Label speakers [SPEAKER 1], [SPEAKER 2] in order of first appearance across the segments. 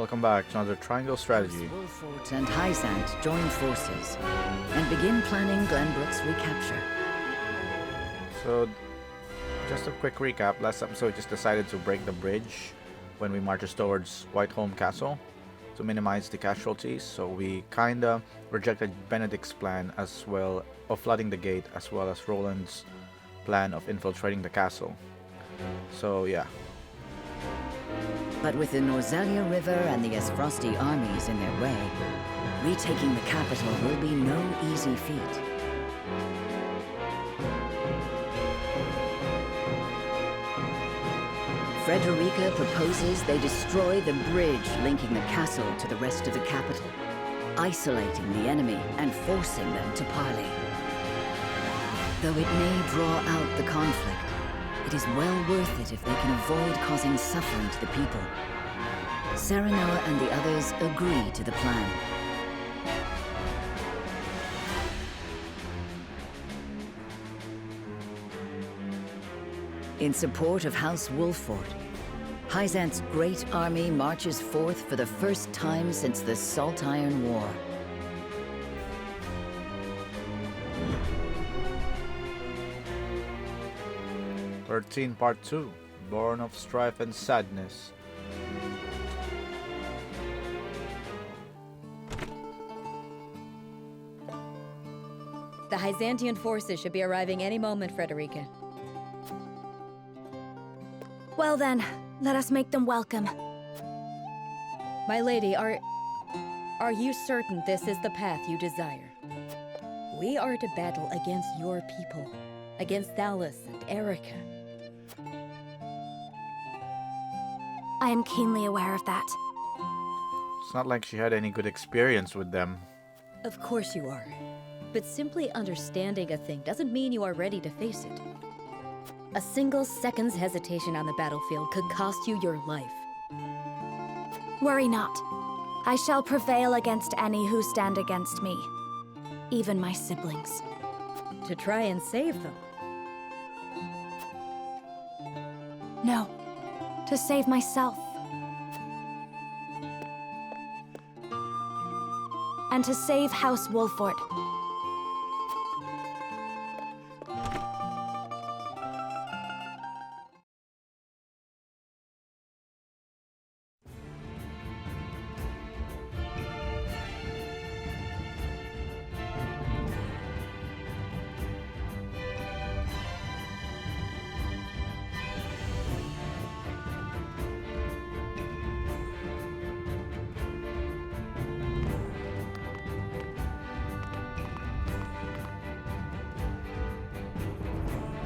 [SPEAKER 1] Welcome back to another triangle strategy.
[SPEAKER 2] Wolffort and Hyzante join forces and begin planning Glenbrook's recapture.
[SPEAKER 1] So, just a quick recap. Last episode, we just decided to break the bridge when we marched towards Whiteholm Castle to minimize the casualties. So we kinda rejected Benedict's plan as well of flooding the gate, as well as Roland's plan of infiltrating the castle. So yeah.
[SPEAKER 2] But with the Norzelia River and the Aesfrosti armies in their way, retaking the capital will be no easy feat. Frederica proposes they destroy the bridge linking the castle to the rest of the capital, isolating the enemy and forcing them to parley. Though it may draw out the conflict, it is well worth it if they can avoid causing suffering to the people. Serenoa and the others agree to the plan. In support of House Wolffort, Hyzante's great army marches forth for the first time since the Salt Iron War.
[SPEAKER 1] Part 2, Born of Strife and Sadness.
[SPEAKER 3] The Hyzantean forces should be arriving any moment, Frederica.
[SPEAKER 4] Well then, let us make them welcome.
[SPEAKER 3] My lady, are you certain this is the path you desire? We are to battle against your people, against Thalos and Erica.
[SPEAKER 4] I am keenly aware of that.
[SPEAKER 1] It's not like she had any good experience with them.
[SPEAKER 3] Of course you are. But simply understanding a thing doesn't mean you are ready to face it. A single second's hesitation on the battlefield could cost you your life.
[SPEAKER 4] Worry not. I shall prevail against any who stand against me. Even my siblings.
[SPEAKER 3] To try and save them.
[SPEAKER 4] No. To save myself. And to save House Wolffort.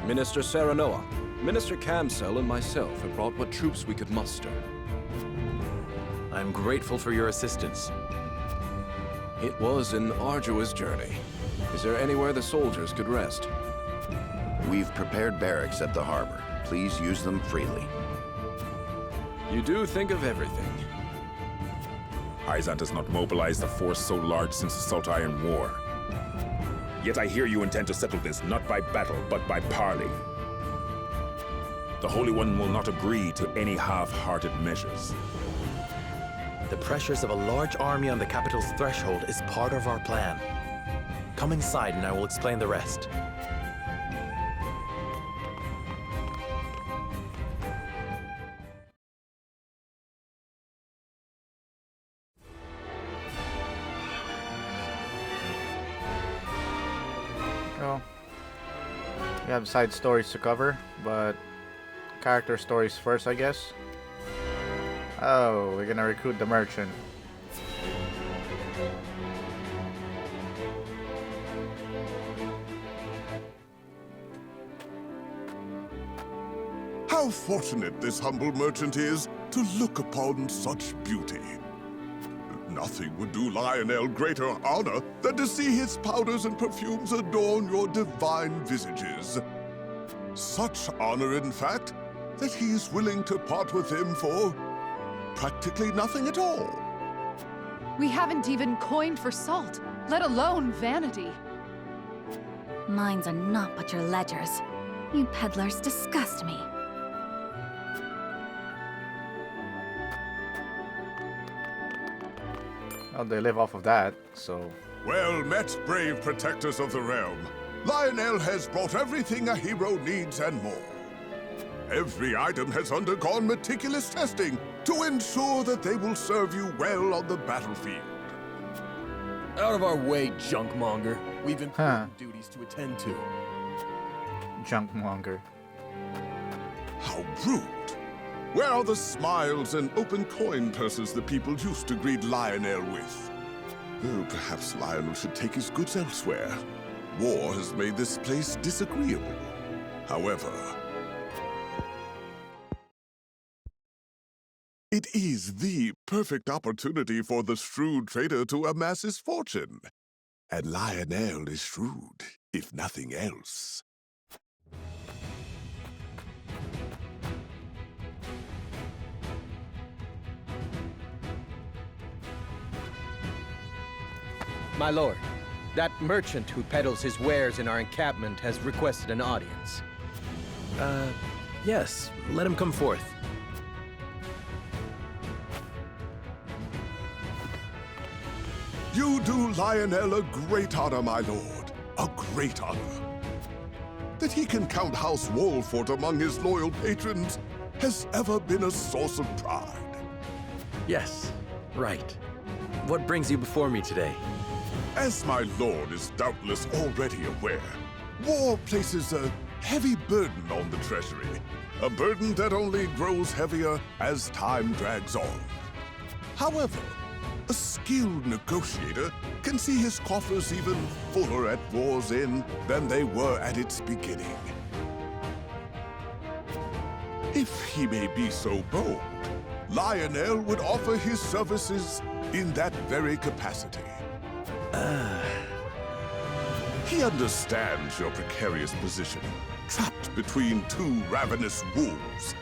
[SPEAKER 5] Minister Serenoa, Minister Kamsell, and myself have brought what troops we could muster.
[SPEAKER 6] I'm grateful for your assistance.
[SPEAKER 5] It was an arduous journey. Is there anywhere the soldiers could rest?
[SPEAKER 7] We've prepared barracks at the harbor. Please use them freely.
[SPEAKER 5] You do think of everything.
[SPEAKER 8] Hyzante has not mobilized a force so large since the Salt Iron War. Yet I hear you intend to settle this not by battle, but by parley. The Holy One will not agree to any half-hearted measures.
[SPEAKER 6] The pressures of a large army on the capital's threshold is part of our plan. Come inside and I will explain the rest.
[SPEAKER 1] Well, we have side stories to cover, but character stories first, I guess. Oh, we're gonna recruit the merchant.
[SPEAKER 9] How fortunate this humble merchant is to look upon such beauty. Nothing would do Lionel greater honor than to see his powders and perfumes adorn your divine visages. Such honor, in fact, that he is willing to part with them for practically nothing at all.
[SPEAKER 10] We haven't even coined for salt, let alone vanity.
[SPEAKER 4] Mines are not but your ledgers. You peddlers disgust me.
[SPEAKER 1] Well, they live off of that, so...
[SPEAKER 9] Well met, brave protectors of the realm. Lionel has brought everything a hero needs and more. Every item has undergone meticulous testing to ensure that they will serve you well on the battlefield.
[SPEAKER 11] Out of our way, junkmonger. We've important duties to attend to.
[SPEAKER 1] Junkmonger.
[SPEAKER 9] How rude. Where are the smiles and open coin purses the people used to greet Lionel with? Oh, perhaps Lionel should take his goods elsewhere. War has made this place disagreeable. However, it is the perfect opportunity for the shrewd trader to amass his fortune. And Lionel is shrewd, if nothing else.
[SPEAKER 11] My lord, that merchant who peddles his wares in our encampment has requested an audience.
[SPEAKER 6] Yes. Let him come forth.
[SPEAKER 9] You do Lionel a great honor, my lord. A great honor. That he can count House Wolffort among his loyal patrons has ever been a source of pride.
[SPEAKER 6] Yes. Right. What brings you before me today?
[SPEAKER 9] As my lord is doubtless already aware, war places a heavy burden on the treasury. A burden that only grows heavier as time drags on. However, a skilled negotiator can see his coffers even fuller at war's end than they were at its beginning. If he may be so bold, Lionel would offer his services in that very capacity. He understands your precarious position, trapped between two ravenous wolves.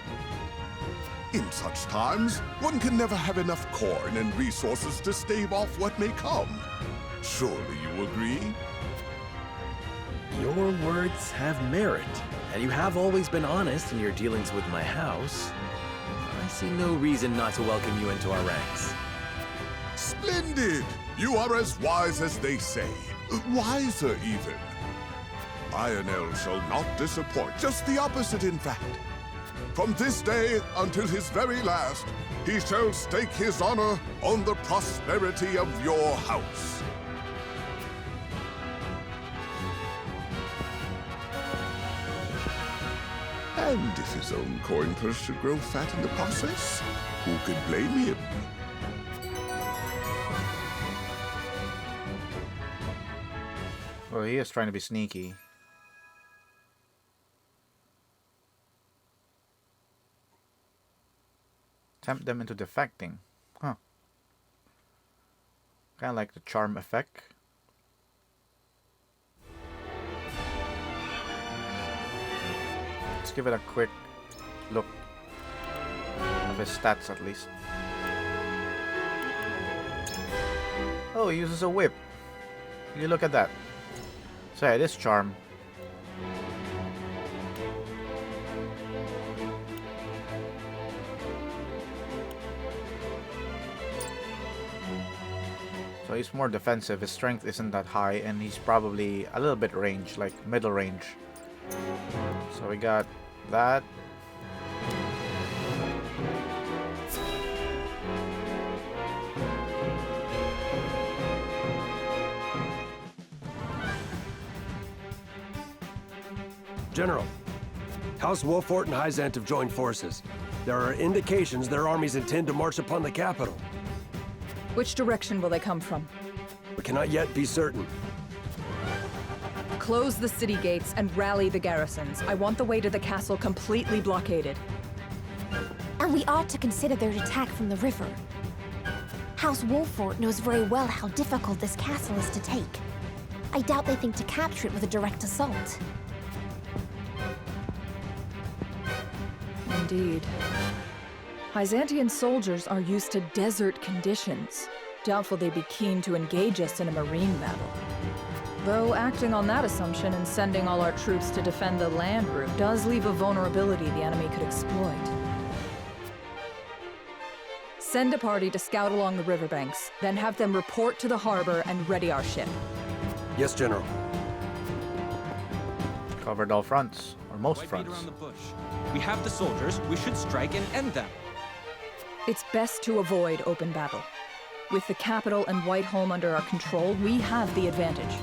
[SPEAKER 9] In such times, one can never have enough coin and resources to stave off what may come. Surely you agree?
[SPEAKER 6] Your words have merit, and you have always been honest in your dealings with my house. I see no reason not to welcome you into our ranks.
[SPEAKER 9] Splendid! You are as wise as they say. Wiser, even. Lionel shall not disappoint. Just the opposite, in fact. From this day until his very last, he shall stake his honor on the prosperity of your house. And if his own coin purse should grow fat in the process, who can blame him?
[SPEAKER 1] Well, he is trying to be sneaky. Tempt them into defecting. Huh. Kind of like the charm effect. Let's give it a quick look of his stats at least. Oh, he uses a whip. You look at that. So yeah, it is charm. So he's more defensive, his strength isn't that high, and he's probably a little bit range, like middle range. So we got that.
[SPEAKER 12] General, House Wolffort and Hyzante have joined forces. There are indications their armies intend to march upon the capital.
[SPEAKER 10] Which direction will they come from?
[SPEAKER 12] We cannot yet be certain.
[SPEAKER 10] Close the city gates and rally the garrisons. I want the way to the castle completely blockaded.
[SPEAKER 4] And we ought to consider their attack from the river. House Wolffort knows very well how difficult this castle is to take. I doubt they think to capture it with a direct assault.
[SPEAKER 10] Indeed. Hyzantean soldiers are used to desert conditions. Doubtful they'd be keen to engage us in a marine battle. Though acting on that assumption and sending all our troops to defend the land route does leave a vulnerability the enemy could exploit. Send a party to scout along the riverbanks, then have them report to the harbor and ready our ship.
[SPEAKER 12] Yes, General.
[SPEAKER 1] Covered all fronts, or most
[SPEAKER 13] White
[SPEAKER 1] fronts.
[SPEAKER 13] beat around the bush. We have the soldiers. We should strike and end them.
[SPEAKER 10] It's best to avoid open battle. With the capital and Whiteholm under our control, we have the advantage.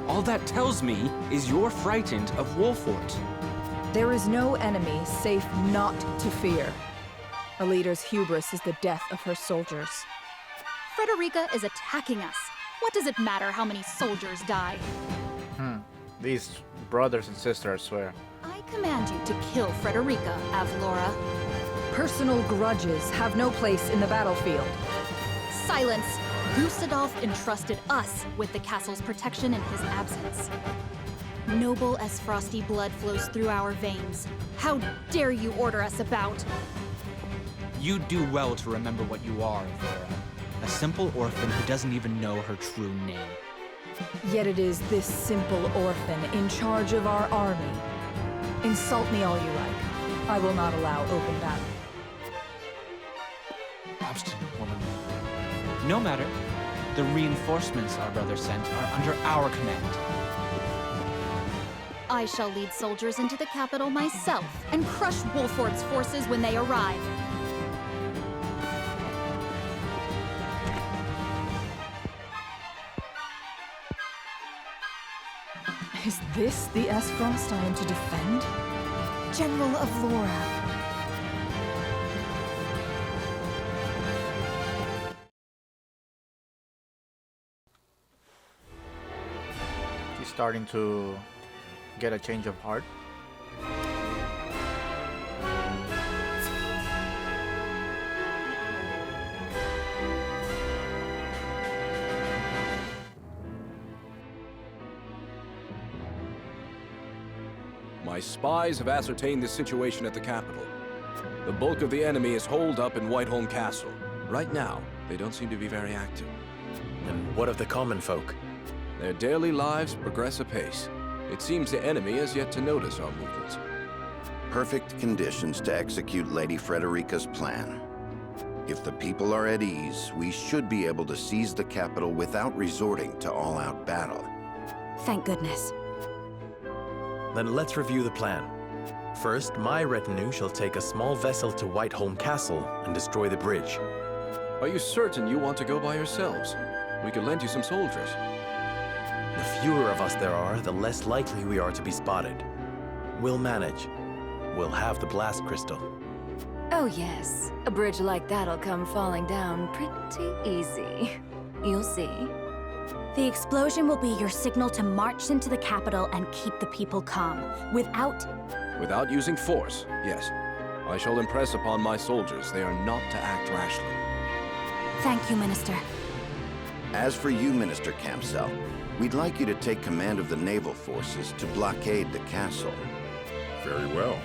[SPEAKER 13] All that tells me is you're frightened of Wolffort.
[SPEAKER 10] There is no enemy safe not to fear. A leader's hubris is the death of her soldiers.
[SPEAKER 14] Frederica is attacking us. What does it matter how many soldiers die?
[SPEAKER 1] These brothers and sisters, I swear.
[SPEAKER 14] I command you to kill Frederica, Avlora.
[SPEAKER 10] Personal grudges have no place in the battlefield.
[SPEAKER 14] Silence! Gustadolf entrusted us with the castle's protection in his absence. Noble Aesfrosty blood flows through our veins. How dare you order us about?
[SPEAKER 13] You do well to remember what you are, Avlora. A simple orphan who doesn't even know her true name.
[SPEAKER 10] Yet it is this simple orphan in charge of our army. Insult me all you like. I will not allow open battle.
[SPEAKER 13] Obstinate woman. No matter. The reinforcements our brother sent are under our command.
[SPEAKER 14] I shall lead soldiers into the capital myself and crush Wolffort's forces when they arrive.
[SPEAKER 10] Is this the Aesfrost I am to defend?
[SPEAKER 4] General Avlora.
[SPEAKER 1] She's starting to get a change of heart.
[SPEAKER 5] My spies have ascertained the situation at the capital. The bulk of the enemy is holed up in Whiteholm Castle. Right now, they don't seem to be very active.
[SPEAKER 6] And what of the common folk?
[SPEAKER 5] Their daily lives progress apace. It seems the enemy has yet to notice our movements.
[SPEAKER 7] Perfect conditions to execute Lady Frederica's plan. If the people are at ease, we should be able to seize the capital without resorting to all-out battle.
[SPEAKER 4] Thank goodness.
[SPEAKER 6] Then let's review the plan. First, my retinue shall take a small vessel to Whiteholm Castle and destroy the bridge.
[SPEAKER 5] Are you certain you want to go by yourselves? We could lend you some soldiers.
[SPEAKER 6] The fewer of us there are, the less likely we are to be spotted. We'll manage. We'll have the blast crystal.
[SPEAKER 2] Oh yes, a bridge like that'll come falling down pretty easy. You'll see.
[SPEAKER 4] The explosion will be your signal to march into the capital and keep the people calm.
[SPEAKER 5] Without using force, yes. I shall impress upon my soldiers they are not to act rashly.
[SPEAKER 4] Thank you, Minister.
[SPEAKER 7] As for you, Minister Kamsell, we'd like you to take command of the naval forces to blockade the castle.
[SPEAKER 8] Very well.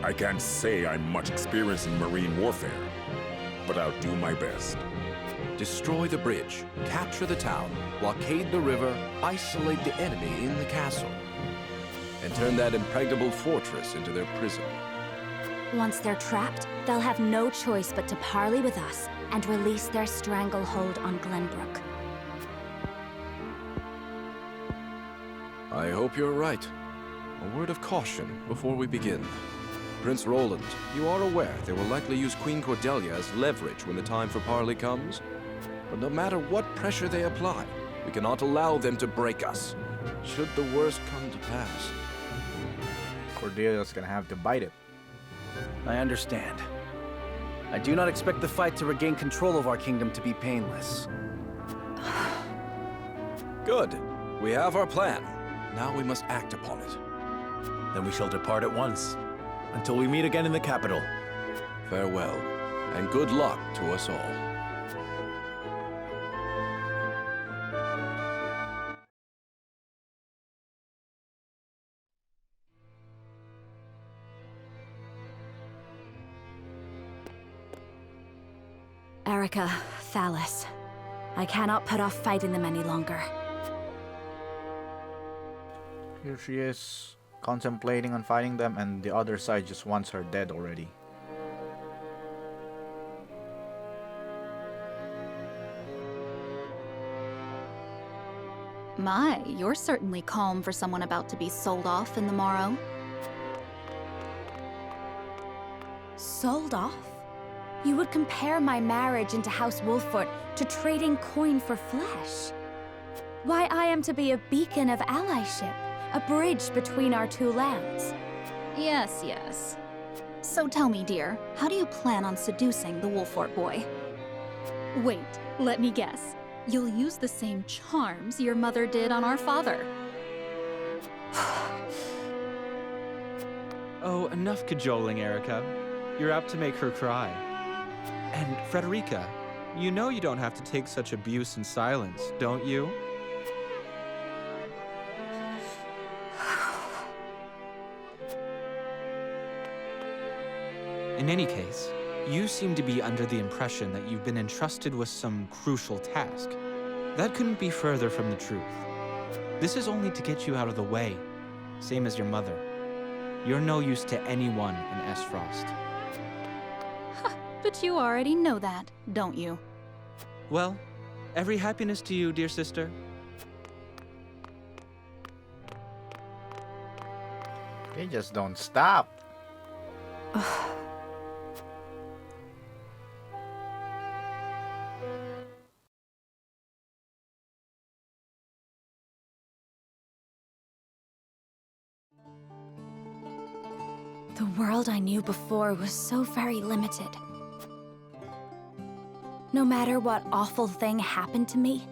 [SPEAKER 8] I can't say I'm much experienced in marine warfare, but I'll do my best.
[SPEAKER 5] Destroy the bridge, capture the town, blockade the river, isolate the enemy in the castle, and turn that impregnable fortress into their prison.
[SPEAKER 4] Once they're trapped, they'll have no choice but to parley with us and release their stranglehold on Glenbrook.
[SPEAKER 5] I hope you're right. A word of caution before we begin. Prince Roland, you are aware they will likely use Queen Cordelia as leverage when the time for parley comes. But no matter what pressure they apply, we cannot allow them to break us, should the worst come to pass.
[SPEAKER 1] Cordelia's gonna have to bite it.
[SPEAKER 15] I understand. I do not expect the fight to regain control of our kingdom to be painless.
[SPEAKER 5] Good. We have our plan. Now we must act upon it.
[SPEAKER 6] Then we shall depart at once, until we meet again in the capital.
[SPEAKER 5] Farewell, and good luck to us all.
[SPEAKER 4] Erica, Thalis. I cannot put off fighting them any longer.
[SPEAKER 1] Here she is, contemplating on fighting them, and the other side just wants her dead already.
[SPEAKER 14] My, you're certainly calm for someone about to be sold off in the morrow.
[SPEAKER 4] Sold off? You would compare my marriage into House Wolffort to trading coin for flesh? Why, I am to be a beacon of allyship, a bridge between our two lands.
[SPEAKER 14] Yes, yes. So tell me, dear, how do you plan on seducing the Wolffort boy? Wait, let me guess. You'll use the same charms your mother did on our father.
[SPEAKER 13] Oh, enough cajoling, Erica. You're apt to make her cry. And Frederica, you know you don't have to take such abuse in silence, don't you? In any case, you seem to be under the impression that you've been entrusted with some crucial task. That couldn't be further from the truth. This is only to get you out of the way, same as your mother. You're no use to anyone in Aesfrost.
[SPEAKER 14] But you already know that, don't you?
[SPEAKER 13] Well, every happiness to you, dear sister.
[SPEAKER 1] They just don't stop.
[SPEAKER 4] The world I knew before was so very limited. No matter what awful thing happened to me,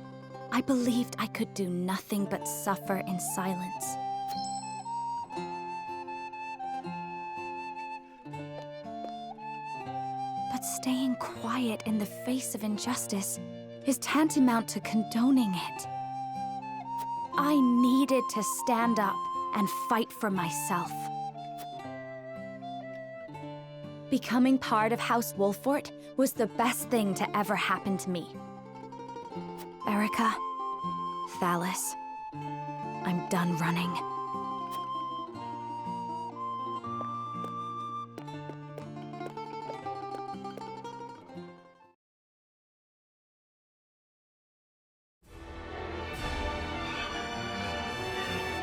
[SPEAKER 4] I believed I could do nothing but suffer in silence. But staying quiet in the face of injustice is tantamount to condoning it. I needed to stand up and fight for myself. Becoming part of House Wolffort was the best thing to ever happen to me. Erica, Thalis, I'm done running.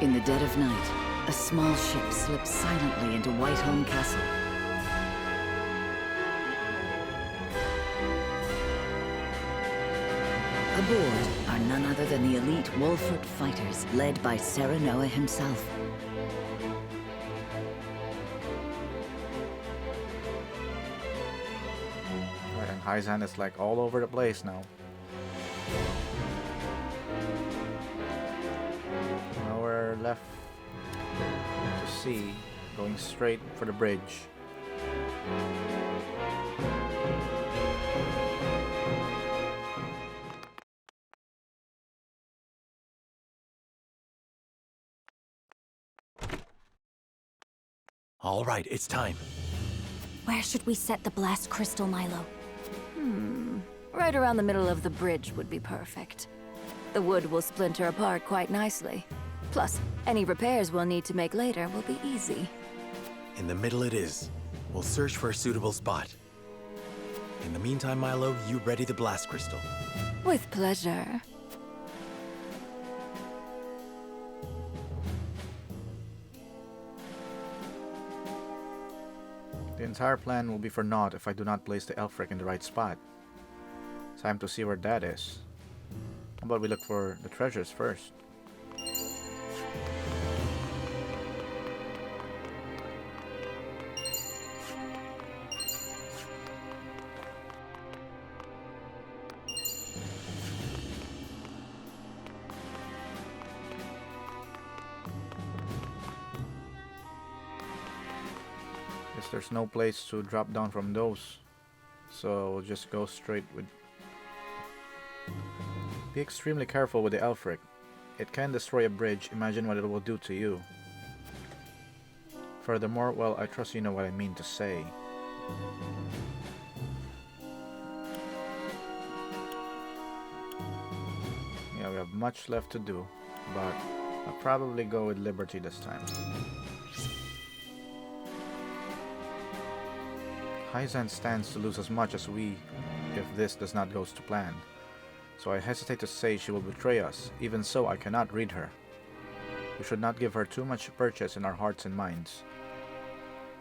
[SPEAKER 2] In the dead of night, a small ship slips silently into Whiteholm Castle. Aboard are none other than the elite Wolffort fighters, led by Serenoa himself.
[SPEAKER 1] Right, and Hyzante is like all over the place now. Nowhere left to see, going straight for the bridge.
[SPEAKER 6] All right, it's time.
[SPEAKER 4] Where should we set the blast crystal, Milo?
[SPEAKER 2] Right around the middle of the bridge would be perfect. The wood will splinter apart quite nicely. Plus, any repairs we'll need to make later will be easy.
[SPEAKER 6] In the middle it is. We'll search for a suitable spot. In the meantime, Milo, you ready the blast crystal.
[SPEAKER 2] With pleasure.
[SPEAKER 1] The entire plan will be for naught if I do not place the Elfric in the right spot. Time to see where that is. How about we look for the treasures first? Guess there's no place to drop down from those, so we'll just go straight with... Be extremely careful with the Elfric. It can destroy a bridge. Imagine what it will do to you. Furthermore, well, I trust you know what I mean to say. Yeah, we have much left to do, but I'll probably go with Liberty this time. Hyzante stands to lose as much as we if this does not go to plan. so I hesitate to say she will betray us. Even so, I cannot read her. We should not give her too much purchase in our hearts and minds.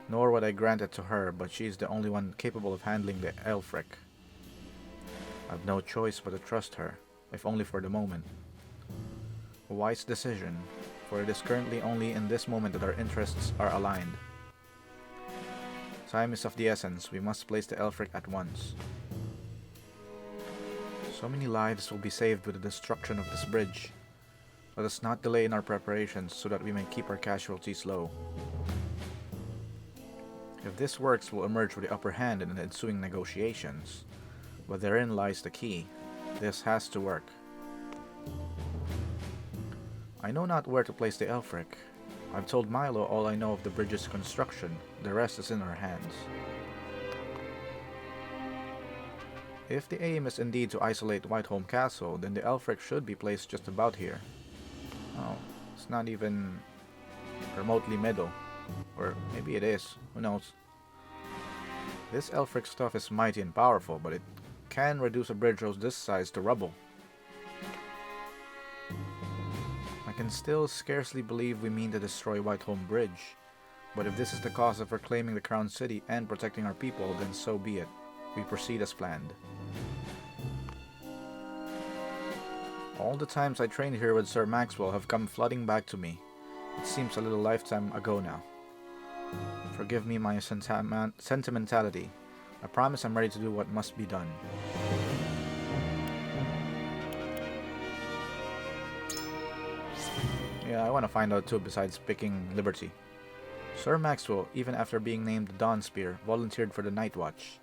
[SPEAKER 1] Nor would I grant it to her, but she is the only one capable of handling the Aelfric. I have no choice but to trust her, if only for the moment. A wise decision, for it is currently only in this moment that our interests are aligned. Time is of the essence. We must place the Aelfric at once. So many lives will be saved with the destruction of this bridge. Let us not delay in our preparations so that we may keep our casualties low. If this works, we'll emerge with the upper hand in the ensuing negotiations. But therein lies the key. This has to work. I know not where to place the Aelfric. I've told Milo all I know of the bridge's construction. The rest is in our hands. If the aim is indeed to isolate Whiteholm Castle, then the Aelfric should be placed just about here. Oh, it's not even remotely middle. Or maybe it is. Who knows? This Aelfric stuff is mighty and powerful, but it can reduce a bridge of this size to rubble. I can still scarcely believe we mean to destroy Whiteholm Bridge, but if this is the cause of reclaiming the Crown City and protecting our people, then so be it. We proceed as planned. All the times I trained here with Sir Maxwell have come flooding back to me. It seems a little lifetime ago now. Forgive me my sentimentality. I promise I'm ready to do what must be done. Yeah, I want to find out too besides picking Liberty. Sir Maxwell, even after being named the Dawnspear, volunteered for the Night Watch.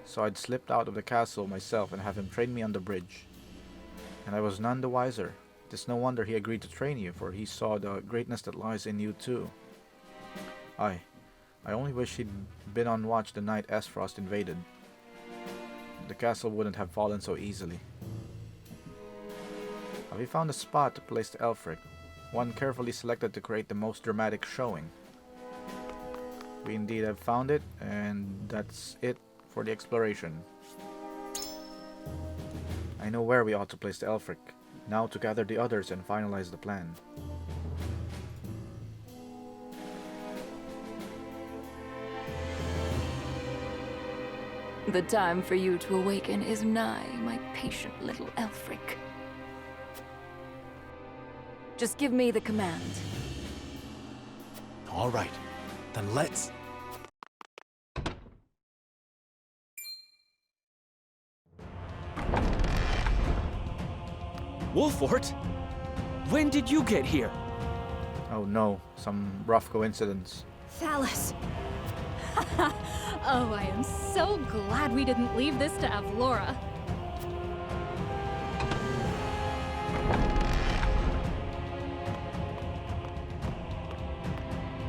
[SPEAKER 1] So I'd slipped out of the castle myself and have him train me on the bridge. And I was none the wiser. It is no wonder he agreed to train you, for he saw the greatness that lies in you too. I only wish he'd been on watch the night Aesfrost invaded. The castle wouldn't have fallen so easily. Have we found a spot to place the Aelfric? One carefully selected to create the most dramatic showing. We indeed have found it, and that's it for the exploration. I know where we ought to place the Aelfric. Now to gather the others and finalize the plan.
[SPEAKER 16] The time for you to awaken is nigh, my patient little Aelfric. Just give me the command.
[SPEAKER 6] All right, then let's...
[SPEAKER 11] Wolffort? When did you get here?
[SPEAKER 1] Oh no, some rough coincidence.
[SPEAKER 14] Thalys! Oh, I am so glad we didn't leave this to Avlora.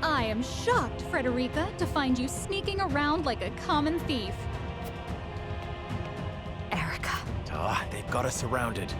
[SPEAKER 14] I am shocked, Frederica, to find you sneaking around like a common thief.
[SPEAKER 6] Ah, they've got us surrounded.